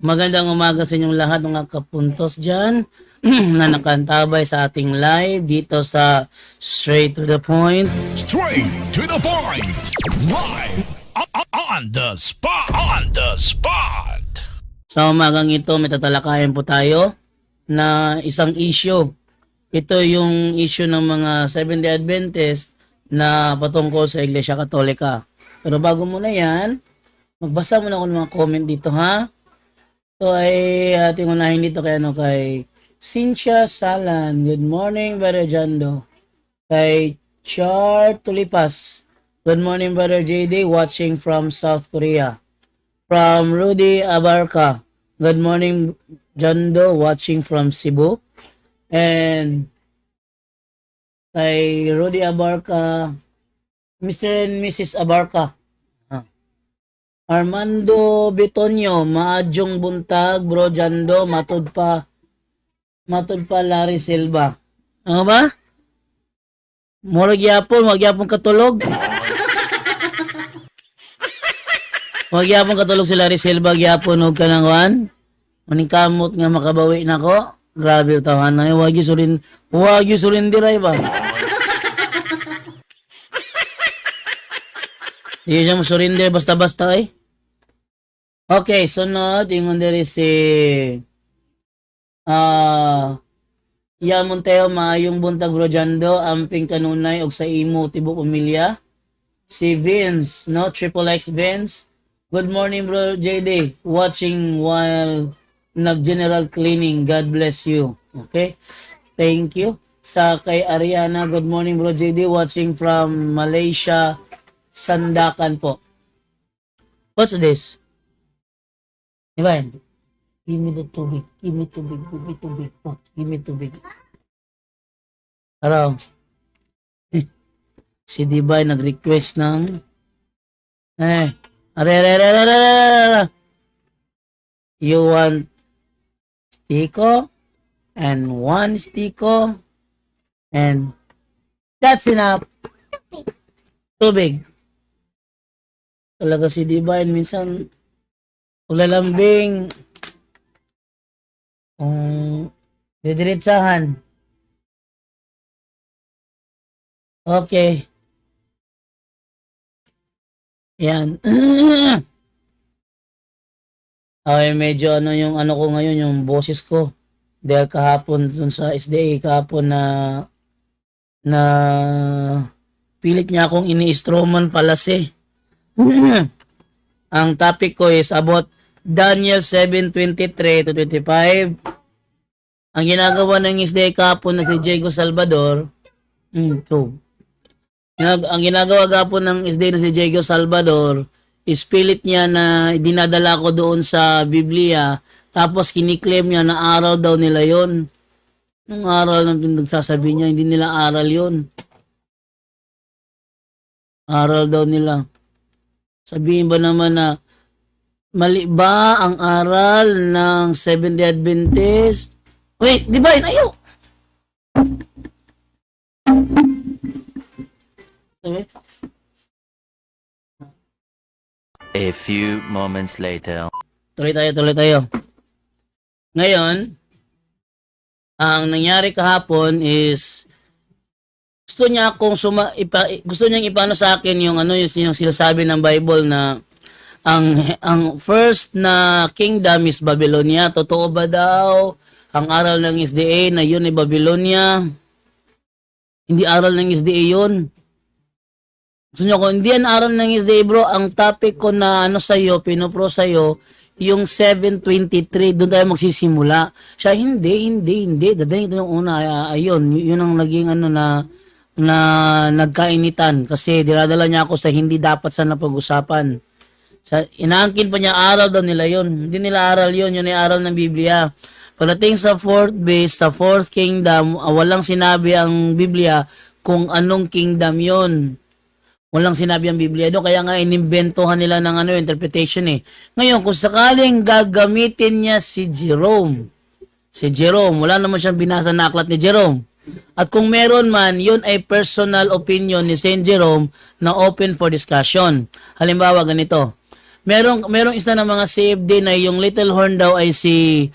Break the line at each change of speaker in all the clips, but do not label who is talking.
Magandang umaga sa inyong lahat mga kapuntos dyan na nakantabay sa ating live dito sa Straight to the Point.
Straight to the point. Live on the spot. On the spot.
Sa umagang ito may tatalakayan po tayo na isang issue. Ito yung issue ng mga Seventh-day Adventist na patungkol sa Iglesia Katolika. Pero bago muna yan, magbasa muna ako ng mga comment dito ha. So ay ating unahin dito kay Cynthia Salan. Good morning, Brother Jando. Kay Char Tulipas. Good morning, Brother JD, watching from South Korea. From Rudy Abarca. Good morning, Jando, watching from Cebu. And kay Rudy Abarca, Mr. and Mrs. Abarca. Armando Bitonio, maadyong buntag, bro Jando, matud pa Larry Silva. Ano ba? Murag yapon katulog. Magyapon katulog si Larry Silva, gyapon og kanang wan. Maning kamot nga makabawi nako. Grabe utahan na, wag yu surindiray ba? Di siya mo surrender basta-basta eh. Okay, sunod, ingon diri si Ian Monteo, maayong buntag bro Jando, amping kanunay og sa imo tibok pamilya. Si Vince, no? Triple X Vince. Good morning bro JD, watching while nag-general cleaning. God bless you. Okay? Thank you. Sa kay Ariana, good morning bro JD, watching from Malaysia, Sandakan po. What's this? Divine, give me the tubig. Give me tubig. Oh, give me tubig. Araw. Si Divine nag-request ng are. You want stiko and one stiko and that's enough. Tubig. Talaga si Divine minsan ulalambing didiretsahan. Okay. Yan. Ay medyo yung ko ngayon, yung boses ko. Dahil kahapon dun sa SDA, kahapon na pilit niya akong ini-stroman palase. Ang topic ko is about Daniel 7:23 to 25. Ang ginagawa ng SDA kahapon na si Diego Salvador, ang ginagawa kahapon ng SDA na si Diego Salvador, is pilit niya na dinadala ko doon sa Biblia, tapos kiniklaim niya na aral daw nila yon. Nung aral ng pinagsasabi niya, hindi nila aral yon. Aral daw nila. Sabihin ba naman na mali ba ang aral ng Seventh-day Adventist? Wait, di ba yun? Ayaw!
A few moments later.
Tuloy tayo. Ngayon, ang nangyari kahapon is gusto niyang ipano sa akin yung yung sinasabi ng Bible na ang first na kingdom is Babylonia. Totoo ba daw ang aral ng SDA na yun ay Babylonia? Hindi aral ng SDA yun. Gusto niyo ko, hindi yan aral ng SDA bro. Ang topic ko na pinopro sa'yo, yung 7:23, doon tayo magsisimula. Siya, hindi. Dadaling ito yung una. Ayun, yun ang naging na nagkainitan kasi dinadala niya ako sa hindi dapat sana pag-usapan. Inaangkin pa niya, aral daw nila yun. Hindi nila aral yun ay aral ng Biblia. Pagdating sa fourth base, sa fourth kingdom, walang sinabi ang Biblia kung anong kingdom yun. Walang sinabi ang Biblia doon, kaya nga inimbentohan nila ng interpretation eh. Ngayon, kung sakaling gagamitin niya si Jerome, wala naman siyang binasa na aklat ni Jerome. At kung meron man, yun ay personal opinion ni Saint Jerome na open for discussion. Halimbawa, ganito. merong isa ng mga CFD na yung little horn daw ay si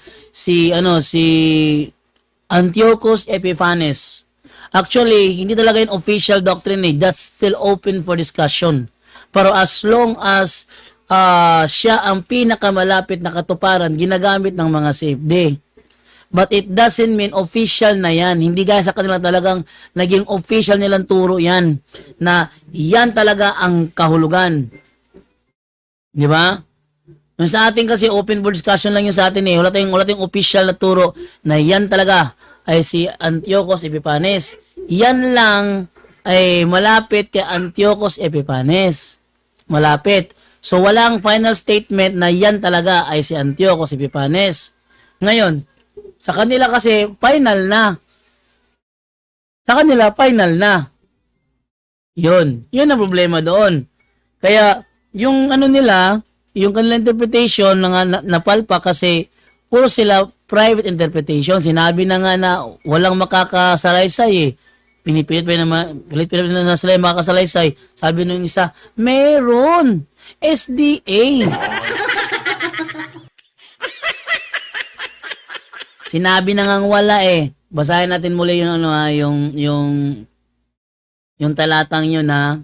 Antiochus Epiphanes. Actually, hindi talaga yung official doctrine eh. That's still open for discussion. Pero as long as siya ang pinakamalapit na katuparan, ginagamit ng mga CFD. But it doesn't mean official na yan. Hindi gaya sa kanila talagang naging official nilang turo yan. Na yan talaga ang kahulugan. Di ba? Yung sa atin kasi open for discussion lang yung sa atin eh. Wala tayong official na turo na yan talaga ay si Antiochus Epiphanes. Yan lang ay malapit kay Antiochus Epiphanes. Malapit. So walang final statement na yan talaga ay si Antiochus Epiphanes. Ngayon, sa kanila kasi final na. Sa kanila final na. Yun ang problema doon. Kaya yung ano nila, yung kanilang interpretation napalpa kasi puro sila private interpretation. Sinabi na nga na walang makakasalaysay eh. Pinipilit na sila yung makakasalaysay. Sabi nung isa, meron. SDA. Sinabi na ngang wala eh. Basahin natin muli yung yung talatang yun ha.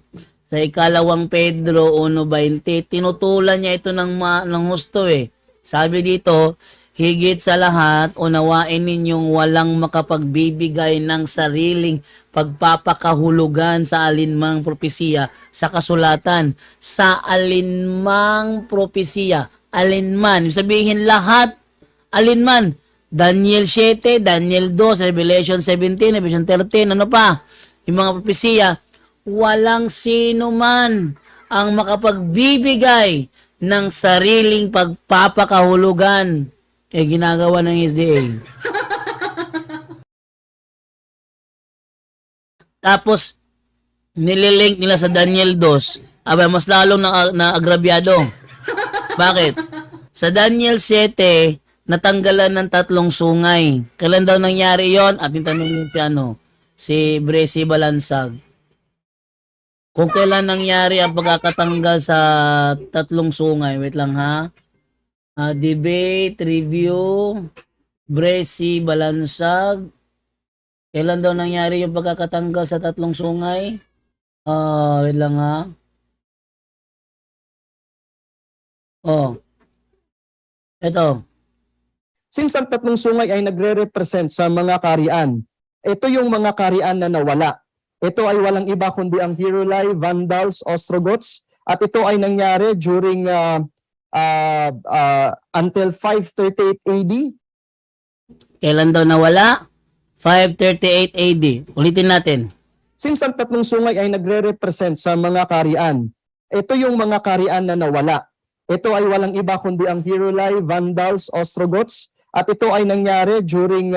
Sa ikalawang Pedro 1:20, tinutulan niya ito ng husto eh. Sabi dito, higit sa lahat, unawain ninyong walang makapagbibigay ng sariling pagpapakahulugan sa alinmang propesiya sa kasulatan. Sa alinmang propesiya. Alinman. Sabihin lahat, alinman. Daniel 7, Daniel 2, Revelation 17, Revelation 13, ano pa? Yung mga propesiya, walang sino man ang makapagbibigay ng sariling pagpapakahulugan. Ginagawa ng SDA. Tapos, nililink nila sa Daniel 2. Aba, mas lalong na agrabyado. Bakit? Sa Daniel 7, natanggalan ng 3 sungay. Kailan daw nangyari yon? At tanongin si Bresi Balansag. Kung kailan nangyari ang pagkakatanggal sa 3 sungay. Wait lang ha. Debate, review, Bresi Balansag. Kailan daw nangyari yung pagkakatanggal sa 3 sungay? Wait lang ha. Ito.
Since ang 3 sungay ay nagre-represent sa mga karian, ito yung mga karian na nawala. Ito ay walang iba kundi ang Heruli, Vandals, Ostrogoths, at ito ay nangyari during until 538 AD.
Kailan daw nawala? 538 AD. Ulitin natin.
Since ang 3 sungay ay nagre-represent sa mga karian, ito yung mga karian na nawala. Ito ay walang iba kundi ang Heruli, Vandals, Ostrogoths, at ito ay nangyari during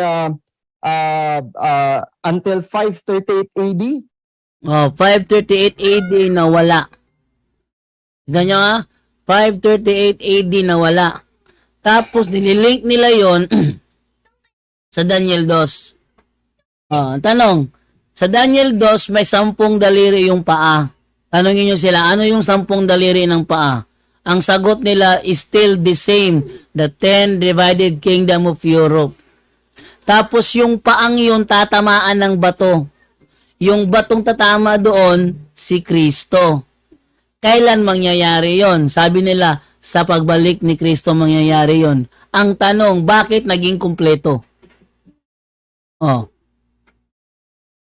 until 538 AD.
538 AD nawala. Tignan nyo ha? 538 AD nawala. Tapos nililink nila yon sa Daniel 2. Tanong, sa Daniel 2 may 10 daliri yung paa. Tanongin nyo sila, ano yung 10 daliri ng paa? Ang sagot nila is still the same, the 10 divided kingdom of Europe. Tapos yung paang yun tatamaan ng bato. Yung batong tatama doon, si Kristo. Kailan mangyayari yon? Sabi nila, sa pagbalik ni Kristo mangyayari yon. Ang tanong, bakit naging kumpleto?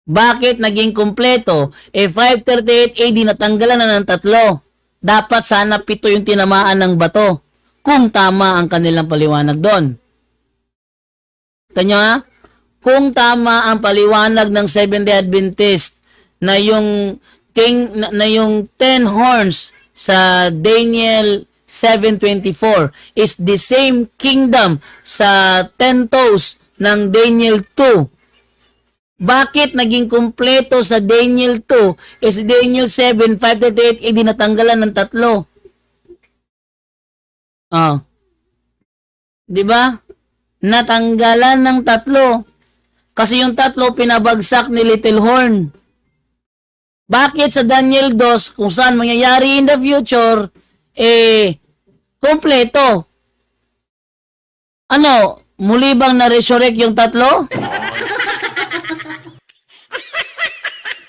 Bakit naging kumpleto? 538 AD natanggalan na ng 3. Dapat sana 7 yung tinamaan ng bato. Kung tama ang kanilang paliwanag doon. Tanyo ha? Kung tama ang paliwanag ng Seventh-day Adventist na yung yung 10 horns sa Daniel 7:24 is the same kingdom sa 10 toes ng Daniel 2. Bakit naging kumpleto sa Daniel 2 is Daniel 7, 538 natanggalan ng 3? Di ba? Natanggalan ng 3. Kasi yung 3 pinabagsak ni Little Horn. Bakit sa Daniel 2, kung saan mangyayari in the future, Kompleto. Ano, muli bang na-resurrect yung tatlo?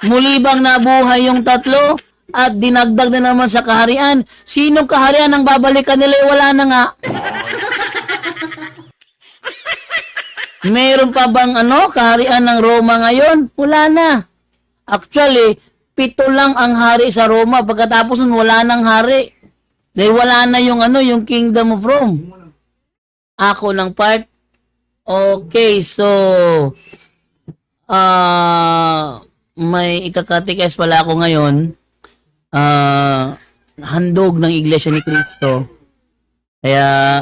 Muli bang nabuhay yung tatlo? At dinagdag na naman sa kaharian? Sinong kaharian ang babalikan nila? Wala na nga. Meron pa bang kaharian ng Roma ngayon? Wala na. Actually, 7 lang ang hari sa Roma. Pagkatapos nun, wala nang hari. Dahil wala na yung Kingdom of Rome. Ako ng part. Okay, so may ikakatikes pala ako ngayon. Handog ng Iglesia ni Cristo. Kaya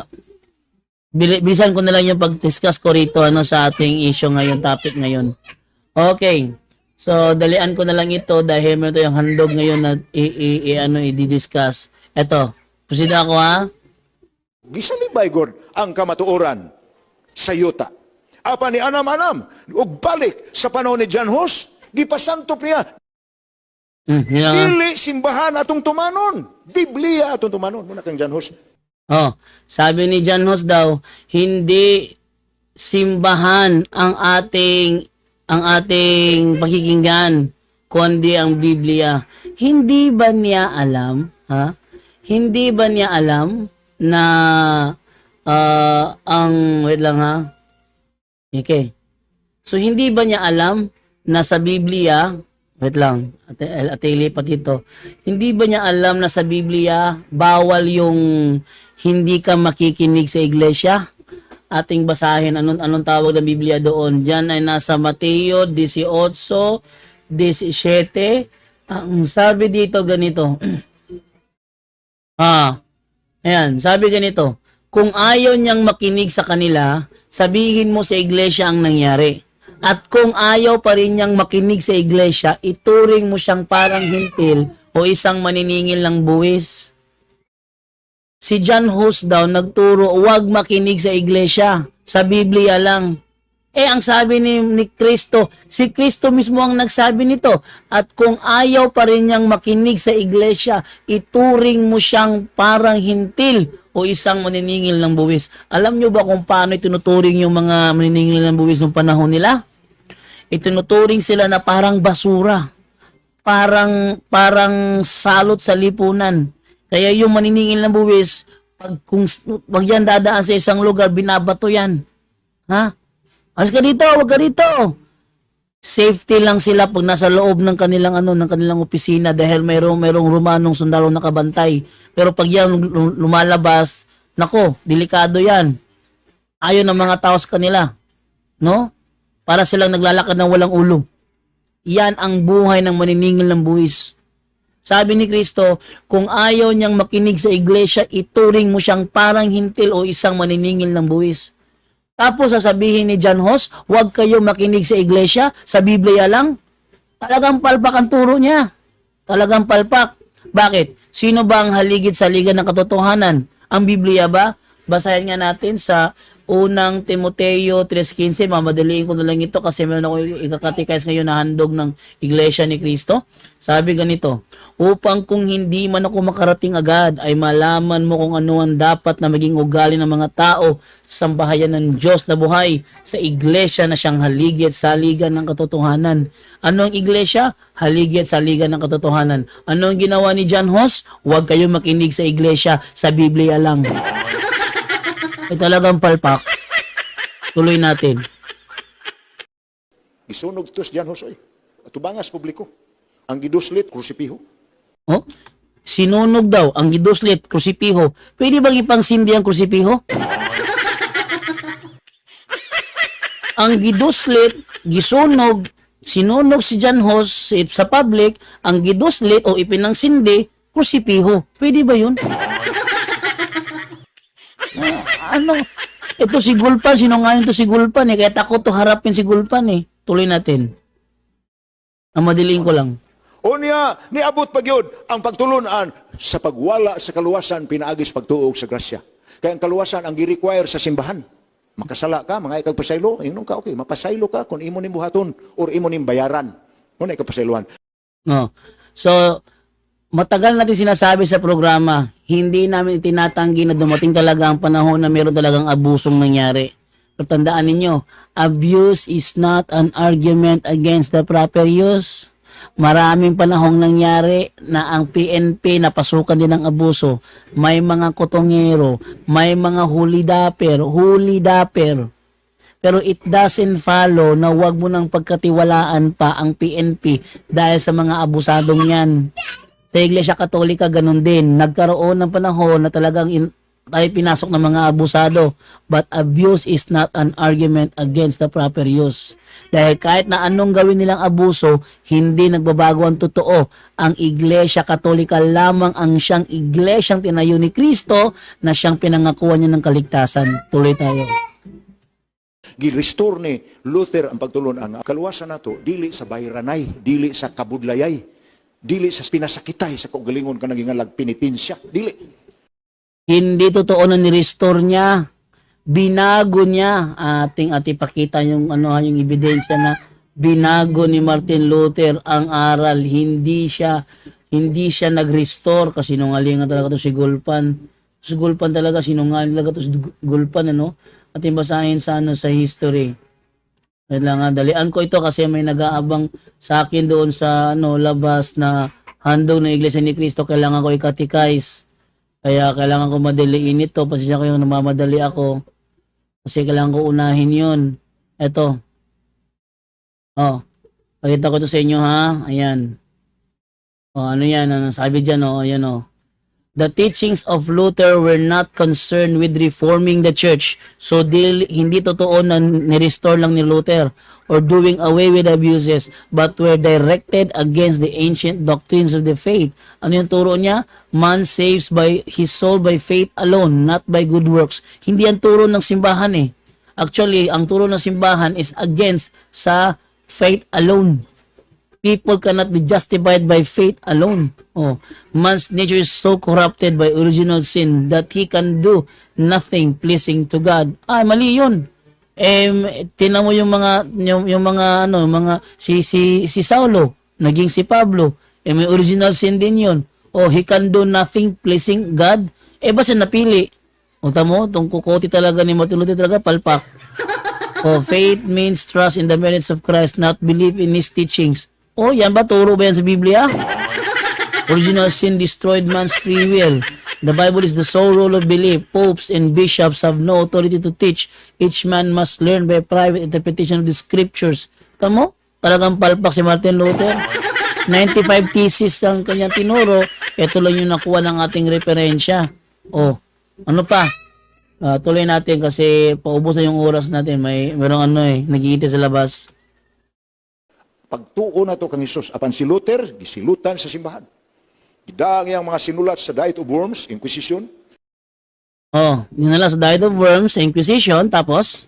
bilisan ko na lang yung pag-discuss ko rito sa ating issue ngayon, topic ngayon. Okay. So dalian ko na lang ito dahil meron tayong handog ngayon na i-discuss. Eto, proceed ako ha.
Gisalibay gord ang kamatuoran sa yuta. Apa ni anam-anam ug balik sa panahon ni John Hus, gipasanto niya.
Yun lang,
Dili simbahan atong tumanon, Biblia atong tumanon. Muna kang John Hus.
sabi ni John Hus daw, hindi simbahan ang ating pakikinggan, kundi ang Biblia. Hindi ba niya alam, Hindi ba niya alam na wait lang ha. Okay. So hindi ba niya alam na sa Biblia, wait lang, atili pa dito. Hindi ba niya alam na sa Biblia bawal yung hindi ka makikinig sa iglesia? Ating basahin anong tawag ng Biblia doon. Diyan ay nasa Mateo 18:17. Ang sabi dito ganito. Ayan, sabi ganito. Kung ayaw niyang makinig sa kanila, sabihin mo sa iglesia ang nangyari. At kung ayaw pa rin niyang makinig sa iglesia, ituring mo siyang parang hintil o isang maniningil ng buwis. Si John Hus daw nagturo, huwag makinig sa iglesia, sa Biblia lang. Ang sabi ni Kristo, si Kristo mismo ang nagsabi nito. At kung ayaw pa rin niyang makinig sa iglesia, ituring mo siyang parang hintil o isang maniningil ng buwis. Alam niyo ba kung paano itinuturing yung mga maniningil ng buwis noong panahon nila? Itinuturing sila na parang basura. Parang salot sa lipunan. Kaya yung maniningil ng buwis, pag yan dadaan sa isang lugar, binabato yan. Alis ka dito, wag ka dito. Safety lang sila pag nasa loob ng kanilang opisina dahil mayroong Romanong sundalo nakabantay. Pero pag yan lumalabas, nako, delikado yan. Ayaw ng mga tao sa kanila. No? Para silang naglalakad ng walang ulo. Yan ang buhay ng maniningil ng buwis. Sabi ni Kristo, kung ayaw niyang makinig sa iglesia, ituring mo siyang parang hintil o isang maniningil ng buwis. Tapos sasabihin ni John Hus, huwag kayo makinig sa iglesia, sa Biblia lang. Talagang palpak ang turo niya. Talagang palpak. Bakit? Sino ba ang haligid sa liga ng katotohanan? Ang Biblia ba? Basahin nga natin sa unang Timoteo 3:15. Mamadaliin ko na lang ito kasi meron ako ikakatikais ngayon na handog ng Iglesia ni Cristo. Sabi ganito, upang kung hindi man ako makarating agad, ay malaman mo kung ano ang dapat na maging ugali ng mga tao sa sambahayan ng Diyos na buhay sa iglesia na siyang haligid sa liga ng katotohanan. Ano ang iglesia? Haligid sa liga ng katotohanan. Ano ang ginawa ni John Hus? Huwag kayo makinig sa iglesia, sa Biblia lang. Ay talagang palpak. Tuloy natin.
Isunog tos John Hus, atubangas publiko. Ang giduslit, krusipiho.
Sinunog daw ang giduslit, krusipiho. Pwede bang ipangsindi ang krusipiho? Ang giduslit, gisunog, sinunog si John Hus sa public, ang giduslit o ipinangsindi, krusipiho. Pwede ba yun? Ito si Gulpan, sinungaling to si Gulpan kaya takot to harapin si Gulpan Tuloy natin. Ang madiling ko lang.
O niya, niabot pagyod ang pagtulunan sa pagwala sa kaluwasan, pinaagis pagtuog sa grasya. Kaya ang kaluwasan ang gi-require sa simbahan. Makasala ka, mga ikag pasaylo, ingon ka, okay, mapasaylo ka kung imo ning buhaton or imo ning bayaran. Muna ikag pasaylohan.
So, matagal natin sinasabi sa programa, hindi namin itinatanggi na dumating talaga ang panahon na meron talagang abusong nangyari. Pero tandaan ninyo, abuse is not an argument against the proper use. Maraming panahong nangyari na ang PNP napasukan din ng abuso. May mga kotongero, may mga huli daper. Pero it doesn't follow na wag mo nang pagkatiwalaan pa ang PNP dahil sa mga abusadong yan. Sa Iglesia Katolika, ganun din. Nagkaroon ng panahon na talagang tayo pinasok ng mga abusado. But abuse is not an argument against the proper use. Dahil kahit na anong gawin nilang abuso, hindi nagbabago ang totoo. Ang Iglesia Katolika lamang ang siyang iglesyang tinayo ni Kristo na siyang pinangakuan niya ng kaligtasan. Tuloy tayo.
Gi-restore ni Luther ang pagtulon ang kaluwasan nato dili sa bayranay, dili sa kabudlayay, dili sa pinasakitay sa kaugalingon ka naging penitensya, dili.
Hindi totoo na ni-restore niya. Binago niya. Ating pakita yung yung ebidensya na binago ni Martin Luther ang aral. Hindi siya nag-restore kasi sinungalingan talaga to si Gulpan. Si Gulpan talaga sinungaling talaga to si Gulpan Ating basahin sa sa history. Kailangan dalian ko ito kasi may nag-aabang sa akin doon sa labas na handog ng Iglesia ni Cristo. Kailangan ko i-catechize. Kaya kailangan ko madaliin ito. Pasensya ko yung namamadali ako. Kasi kailangan ko unahin yun. Ito. Pakita ko ito sa inyo ha. Ayan. Ano yan? Sabi dyan ayan The teachings of Luther were not concerned with reforming the church. So hindi totoo na ni-restore lang ni Luther or doing away with abuses, but were directed against the ancient doctrines of the faith. Ano yung turo niya? Man saves by his soul by faith alone, not by good works. Hindi ang turo ng simbahan Actually, ang turo ng simbahan is against sa faith alone. People cannot be justified by faith alone. Man's nature is so corrupted by original sin that he can do nothing pleasing to God. Mali yun. Tingnan mo yung mga si Saulo, naging si Pablo. May original sin din yun. He can do nothing pleasing God. Basta napili. Tamo, itong kukoti talaga ni Martin Luther talaga, palpak. Faith means trust in the merits of Christ, not believe in His teachings. Yan ba? Turo ba yan sa Biblia? Original sin destroyed man's free will. The Bible is the sole rule of belief. Popes and bishops have no authority to teach. Each man must learn by private interpretation of the scriptures. Tamo? Talagang palpak si Martin Luther. 95 thesis ang kanyang tinuro. Ito lang yung nakuha ng ating referensya. Ano pa? Tuloy natin kasi paubos na yung oras natin. Merong nag-iiti sa labas.
Pagtuo na to kang Hesus apan si Luther gisilutan sa simbahan. Gidaang iyang mga sinulat sa Diet of Worms, Inquisition.
Dinala sa Diet of Worms, Inquisition, tapos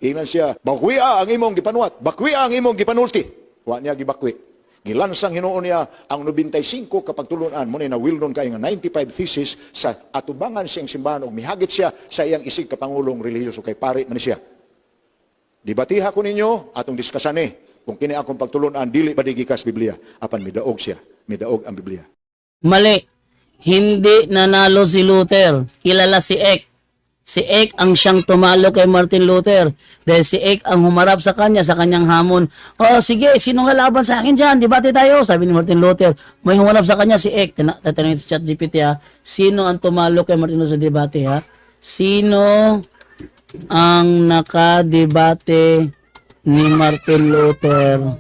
Ingnan siya, bakwiya ang imong gipanuat, bakwiya ang imong gipanulti. Wa niya gibakwi. Gilansang hinuon niya ang 95 kapagtulunan mo na Wildon kay nga 95 thesis sa atubangan siyang simbahan ug mihagit siya sa iyang isig kapangulong relihiyoso kay pare man siya. Dibatiha ko ninyo atong diskasan kung kini akong pagtulunan dili ba gikas Biblia apan midaog siya, midaog ang Biblia.
Mali. Hindi nanalo si Luther. Kilala si Eck. Si Eck ang siyang tumalo kay Martin Luther. Dahil si Eck ang humarap sa kanya, sa kanyang hamon. Sige, sino nga laban sa akin dyan? Debate tayo. Sabi ni Martin Luther. May humarap sa kanya si Eck. Tatanungin sa ChatGPT Sino ang tumalo kay Martin Luther sa debate Sino ang nakadebate ni Martin Luther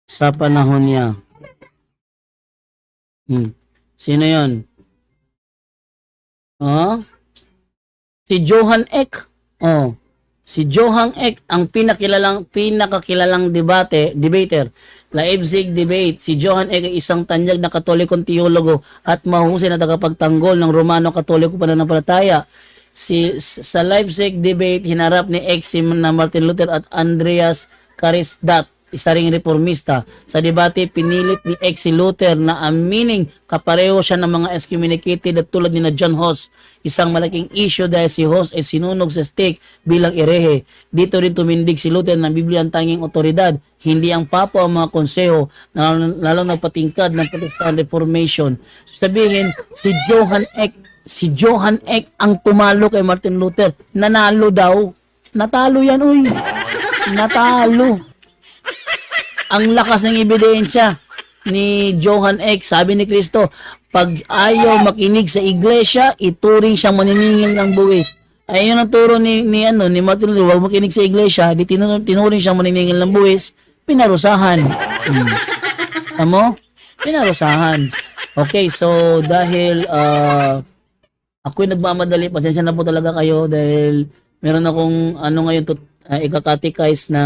sa panahon niya? Sino yon? Si Johann Eck. Si Johann Eck ang pinakakilalang debater. Leipzig debate. Si Johann Eck ay isang tanyag na katolikong teologo at mahusay na tagapagtanggol ng Romano Katoliko pananampalataya. Sa Leipzig debate, hinarap ni Eck si na Martin Luther at Andreas Carisdat. isa ring reformista. Sa debate, pinilit ni ex si Luther na aminin kapareho siya ng mga excommunicated at tulad ni na John Hus. Isang malaking issue dahil si Hus ay sinunog sa stake bilang erehe. Dito rin tumindig si Luther na Biblia ang tanging otoridad, hindi ang papa o mga konseho, na lalong nagpatingkad ng Protestant Reformation. Sabihin, si Johann Eck ang tumalo kay Martin Luther. Nanalo daw. Natalo yan, uy. Natalo. Ang lakas ng ebidensya ni Johann Eck. Sabi ni Kristo, pag ayaw makinig sa iglesia, ituring siyang maniningil ng buwis. Ayun ang turo ni Martin Luther, huwag makinig sa iglesia, di tinuring siyang maniningil ng buwis, pinarusahan. Tamo? Pinarusahan. Okay, so dahil ako'y nagmamadali, pasensya na po talaga kayo dahil meron akong ngayon ikakatikais na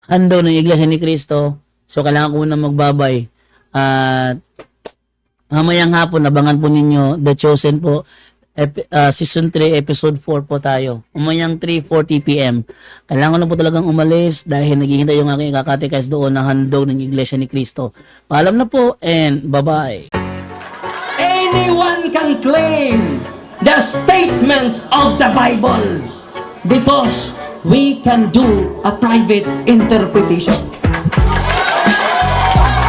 handog ng Iglesia ni Cristo. So kailangan ko muna magbabay. At mamayang hapon, abangan po ninyo The Chosen po. Season 3, episode 4 po tayo. Umayang 3:40 p.m. Kailangan na po talagang umalis dahil naghihintay yung aking ikakatikais doon na handog ng Iglesia ni Cristo. Paalam na po and bye-bye.
Anyone can claim the statement of the Bible because we can do a private interpretation.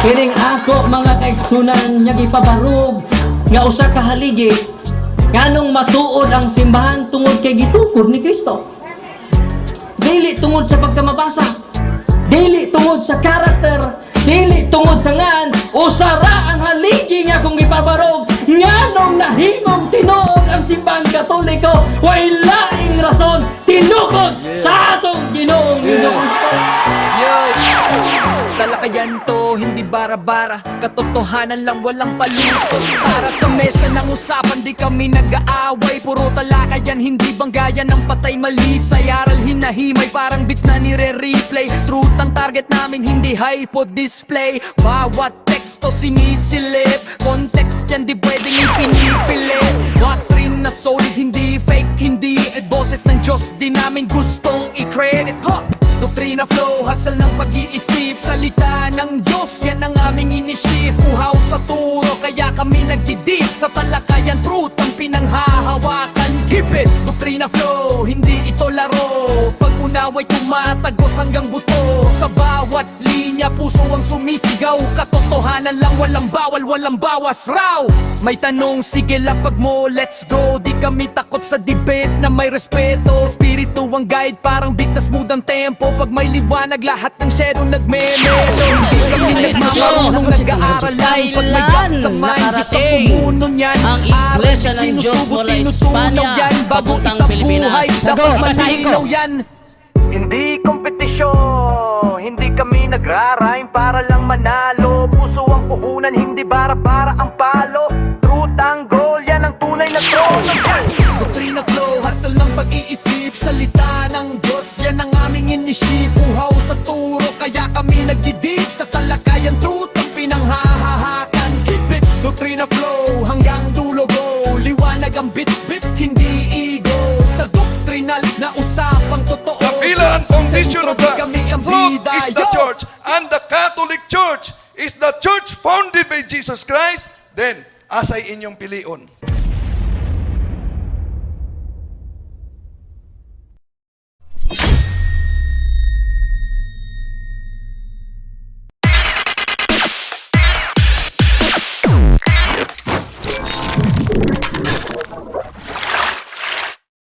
Kining ako mga kaigsunan nga gipabarog nga usa ka haligi nganong matuod ang simbahan tungod kay gitukod ni Kristo. Dili tungod sa pagkamabasa, dili tungod sa karakter, dili tungod sa ngan usara ang haligi nga kung ipabarog nganong nahimong tinuod ang simbahang Katoliko way laing rason tinukod sa atong Ginoong Hesus-Kristo.
Talakayan to, hindi bara-bara, katotohanan lang walang palusot. Para sa mesa ng usapan, di kami nag-aaway, puro talakayan, hindi banggayan ng patay malisay. Aral hinahimay, parang beats na nire-replay. Truth ang target namin, hindi hypo display. Bawat teksto sinisilip, context yan di pwedeng ipinipilit. Doctrine na solid, hindi fake, hindi at boses ng Diyos, di namin gustong i-credit. Doktrina flow, hasal ng pag-iisip, salita ng Diyos, yan ang aming inisip. Uhaw sa turo, kaya kami nagdidip sa talakayan, truth ang pinanghahawakan. Keep it! Doktrina flow, hindi ito laro. Pag-unaway tumatagos hanggang buto. Sa bawat linya, puso ang sumisigaw. Katotohanan lang, walang bawal, walang bawas raw. May tanong, sige lapag mo, let's go. Di kami takot sa debate na may respeto. Spirito ang guide, parang beat na smooth ang tempo. Pag may liwanag, lahat ng shadow nagme-medo. Hindi kami nagmamarunong nag-aaral lang. Pag may gap sa mind, Diyos ang pumuno niyan.
Ang Iglesia ng Diyos mula Espanya papuntang Pilipinas.
Dapat malinaw yan. Hindi kompetisyon, hindi kami nagrarime para lang manalo. Puso ang puhunan, hindi bara-bara ang palo. Truth ang goal, yan ang tunay na trono. Doktrina flow, hasal ng pag-iisip, salita ng Diyos, yan ang aming inisip. Uhaw sa turo, kaya kami nagdidip sa talakayan, truth ang pinanghahahakan. Keep it, doktrina flow, hanggang dulo go. Liwanag ang bit-bit, hindi ego. Sa doktrinal na usapang totoo.
The pillar and foundation of the
Kami ang
truth
bida.
is the church, and the Catholic Church is the church founded by Jesus Christ. Then, asay inyong pilion.